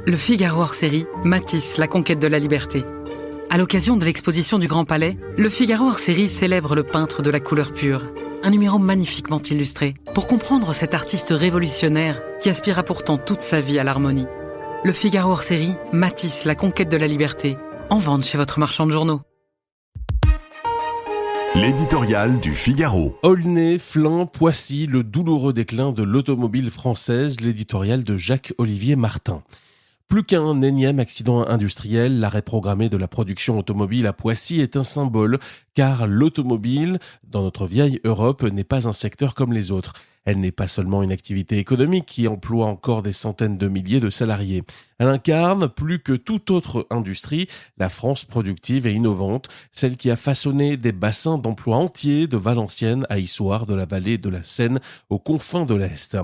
Le Figaro hors-série, Matisse, la conquête de la liberté. À l'occasion de l'exposition du Grand Palais, Le Figaro hors-série célèbre le peintre de la couleur pure. Un numéro magnifiquement illustré pour comprendre cet artiste révolutionnaire qui aspira pourtant toute sa vie à l'harmonie. Le Figaro hors-série, Matisse, la conquête de la liberté. En vente chez votre marchand de journaux. L'éditorial du Figaro. Aulnay, Flins, Poissy, le douloureux déclin de l'automobile française, l'éditorial de Jacques-Olivier Martin. Plus qu'un énième accident industriel, l'arrêt programmé de la production automobile à Poissy est un symbole, car l'automobile, dans notre vieille Europe, n'est pas un secteur comme les autres. Elle n'est pas seulement une activité économique qui emploie encore des centaines de milliers de salariés. Elle incarne, plus que toute autre industrie, la France productive et innovante, celle qui a façonné des bassins d'emploi entiers de Valenciennes à Issoire, de la vallée de la Seine aux confins de l'Est.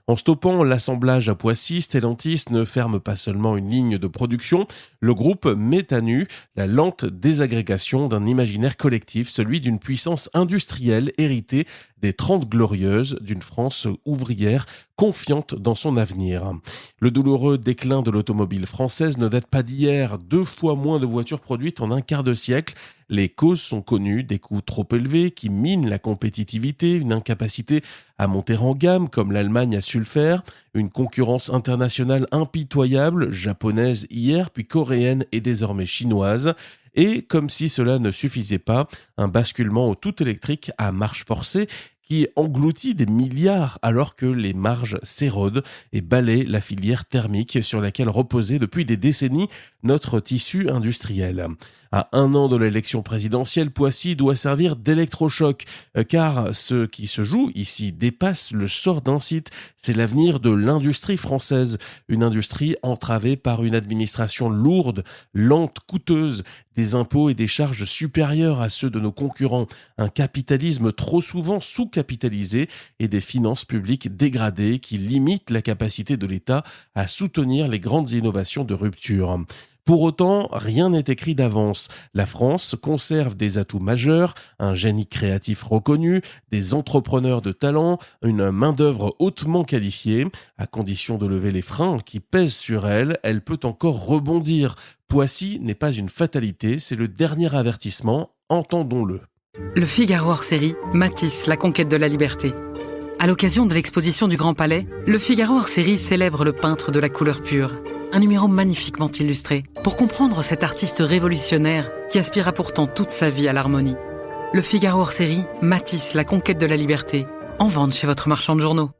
En stoppant l'assemblage à Poissy, Stellantis ne ferme pas seulement une ligne de production, le groupe met à nu la lente désagrégation d'un imaginaire collectif, celui d'une puissance industrielle héritée des 30 glorieuses d'une France ouvrière confiante dans son avenir. Le douloureux déclin de l'automobile française ne date pas d'hier, 2 fois moins de voitures produites en un quart de siècle. Les causes sont connues, des coûts trop élevés qui minent la compétitivité, une incapacité à monter en gamme comme l'Allemagne a su le faire, une concurrence internationale impitoyable, japonaise hier puis coréenne et désormais chinoise, et comme si cela ne suffisait pas, un basculement au tout électrique à marche forcée qui engloutit des milliards alors que les marges s'érodent et balaient la filière thermique sur laquelle reposait depuis des décennies notre tissu industriel. À 1 an de l'élection présidentielle, Poissy doit servir d'électrochoc, car ce qui se joue ici dépasse le sort d'un site. C'est l'avenir de l'industrie française, une industrie entravée par une administration lourde, lente, coûteuse, des impôts et des charges supérieurs à ceux de nos concurrents, un capitalisme trop souvent sous-capitalisé et des finances publiques dégradées qui limitent la capacité de l'État à soutenir les grandes innovations de rupture. Pour autant, rien n'est écrit d'avance. La France conserve des atouts majeurs, un génie créatif reconnu, des entrepreneurs de talent, une main-d'œuvre hautement qualifiée. À condition de lever les freins qui pèsent sur elle, elle peut encore rebondir. Poissy n'est pas une fatalité, c'est le dernier avertissement, entendons-le. Le Figaro hors-série, Matisse, la conquête de la liberté. À l'occasion de l'exposition du Grand Palais, Le Figaro hors-série célèbre le peintre de la couleur pure. Un numéro magnifiquement illustré pour comprendre cet artiste révolutionnaire qui aspira pourtant toute sa vie à l'harmonie. Le Figaro hors-série, Matisse, la conquête de la liberté. En vente chez votre marchand de journaux.